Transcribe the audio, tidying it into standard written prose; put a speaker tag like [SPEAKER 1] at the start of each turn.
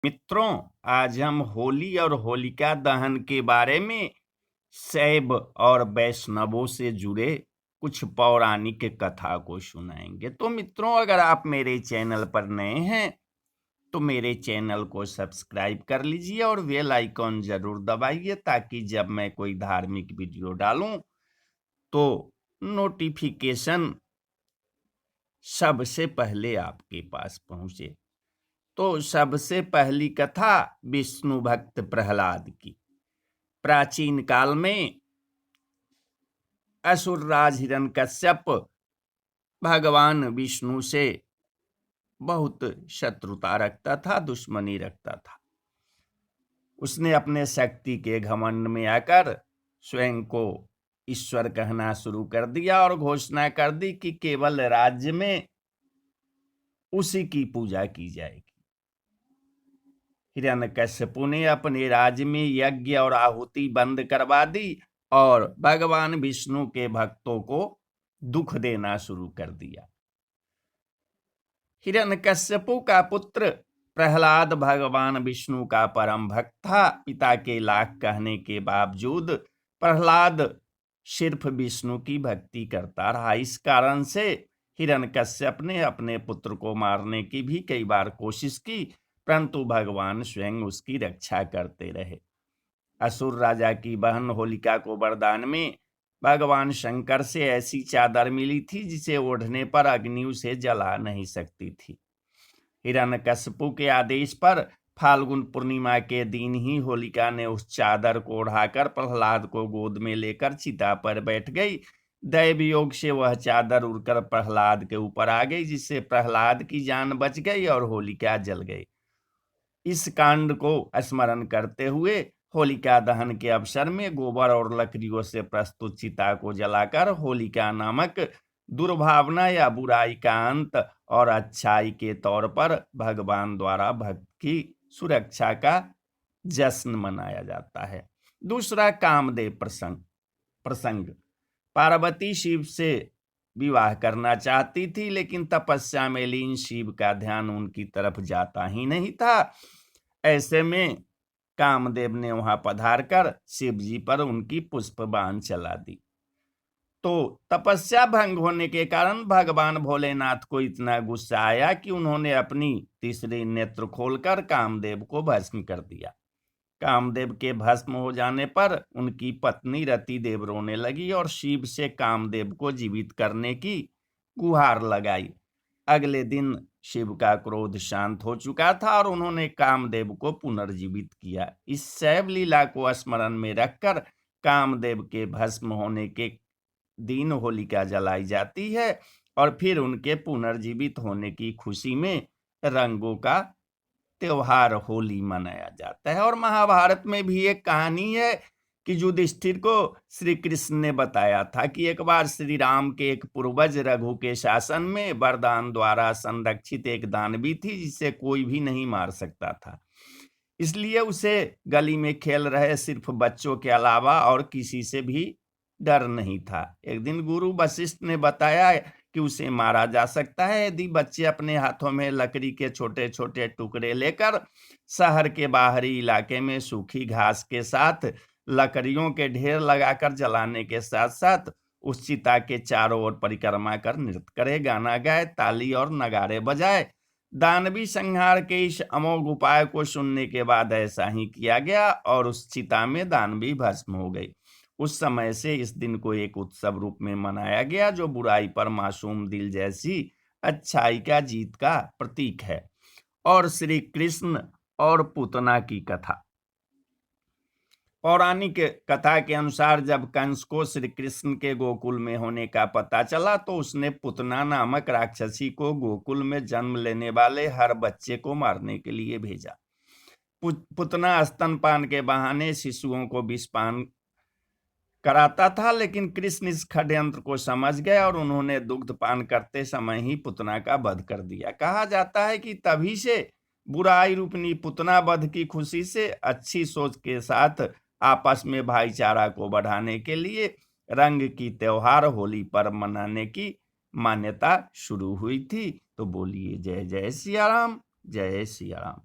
[SPEAKER 1] मित्रों, आज हम होली और होलिका दहन के बारे में शैव और वैष्णवों से जुड़े कुछ पौराणिक कथा को सुनाएंगे। तो मित्रों, अगर आप मेरे चैनल पर नए हैं तो मेरे चैनल को सब्सक्राइब कर लीजिए और बेल आइकॉन जरूर दबाइए ताकि जब मैं कोई धार्मिक वीडियो डालूं तो नोटिफिकेशन सबसे पहले आपके पास पहुंचे। तो सबसे पहली कथा विष्णु भक्त प्रहलाद की। प्राचीन काल में असुरराज हिरण्यकश्यप भगवान विष्णु से बहुत शत्रुता रखता था, दुश्मनी रखता था। उसने अपने शक्ति के घमंड में आकर स्वयं को ईश्वर कहना शुरू कर दिया और घोषणा कर दी कि केवल राज्य में उसी की पूजा की जाएगी। हिरण्यकश्यपु ने अपने राज्य में यज्ञ और आहुति बंद करवा दी और भगवान विष्णु के भक्तों को दुख देना शुरू कर दिया। हिरण्यकश्यपु का पुत्र प्रहलाद भगवान विष्णु का परम भक्त था। पिता के लाख कहने के बावजूद प्रहलाद सिर्फ विष्णु की भक्ति करता रहा। इस कारण से हिरण्यकश्यप ने अपने पुत्र को मारने की भी कई बार कोशिश की, परंतु भगवान स्वयं उसकी रक्षा करते रहे। असुर राजा की बहन होलिका को वरदान में भगवान शंकर से ऐसी चादर मिली थी जिसे ओढ़ने पर अग्नि उसे जला नहीं सकती थी। हिरण्यकश्यपु के आदेश पर फाल्गुन पूर्णिमा के दिन ही होलिका ने उस चादर को ओढ़ाकर प्रहलाद को गोद में लेकर चिता पर बैठ गई। दैव योग से वह चादर उड़कर प्रहलाद के ऊपर आ गई, जिससे प्रहलाद की जान बच गई और होलिका जल गई। इस कांड को स्मरण करते हुए होलिका दहन के अवसर में गोबर और लकड़ियों से प्रस्तुत चिता को जलाकर होलिका नामक दुर्भावना या बुराई का अंत और अच्छाई के तौर पर भगवान द्वारा भक्त की सुरक्षा का जश्न मनाया जाता है। दूसरा, कामदेव प्रसंग। पार्वती शिव से विवाह करना चाहती थी, लेकिन तपस्या में लीन शिव का ध्यान उनकी तरफ जाता ही नहीं था। ऐसे में कामदेव ने वहां पधार कर शिव जी पर उनकी पुष्प बाण चला दी। तो तपस्या भंग होने के कारण भगवान भोलेनाथ को इतना गुस्सा आया कि उन्होंने अपनी तीसरी नेत्र खोलकर कामदेव को भस्म कर दिया। कामदेव के भस्म हो जाने पर उनकी पत्नी रति देव रोने लगी और शिव से कामदेव को जीवित करने की गुहार लगाई। अगले दिन शिव का क्रोध शांत हो चुका था और उन्होंने कामदेव को पुनर्जीवित किया। इस शैव लीला को स्मरण में रखकर कामदेव के भस्म होने के दिन होलिका जलाई जाती है और फिर उनके पुनर्जीवित होने की खुशी में रंगों का त्योहार होली मनाया जाता है। और महाभारत में भी एक कहानी है कि युधिष्ठिर को श्री कृष्ण ने बताया था कि एक बार श्री राम के एक पूर्वज रघु के शासन में वरदान द्वारा संरक्षित एक दानवी थी जिसे कोई भी नहीं मार सकता था। इसलिए उसे गली में खेल रहे सिर्फ बच्चों के अलावा और किसी से भी डर नहीं था। एक दिन गुरु वशिष्ठ ने बताया कि उसे मारा जा सकता है यदि बच्चे अपने हाथों में लकड़ी के छोटे छोटे टुकड़े लेकर शहर के बाहरी इलाके में सूखी घास के साथ लकड़ियों के ढेर लगाकर जलाने के साथ साथ उस चिता के चारों ओर परिक्रमा कर नृत्य करे, गाना गाए, ताली और नगाड़े बजाए। दानवी संहार के इस अमोघ उपाय को सुनने के बाद ऐसा ही किया गया और उस चिता में दानवी भस्म हो गई। उस समय से इस दिन को एक उत्सव रूप में मनाया गया जो बुराई पर मासूम दिल जैसी अच्छाई का जीत का प्रतीक है। और श्री कृष्ण और पूतना की कथा। पौराणिक कथा के अनुसार जब कंस को श्री कृष्ण के गोकुल में होने का पता चला तो उसने पूतना नामक राक्षसी को गोकुल में जन्म लेने वाले हर बच्चे को मारने के लिए भेजा। पूतना स्तनपान के बहाने शिशुओं को विषपान कराता था, लेकिन कृष्ण इस षड्यंत्र को समझ गए और उन्होंने दुग्धपान करते समय ही पूतना का वध कर दिया। कहा जाता है कि तभी से बुराई रूपनी पूतना वध की खुशी से अच्छी सोच के साथ आपस में भाईचारा को बढ़ाने के लिए रंग की त्योहार होली पर्व मनाने की मान्यता शुरू हुई थी। तो बोलिए जय जय सिया राम, जय सिया राम।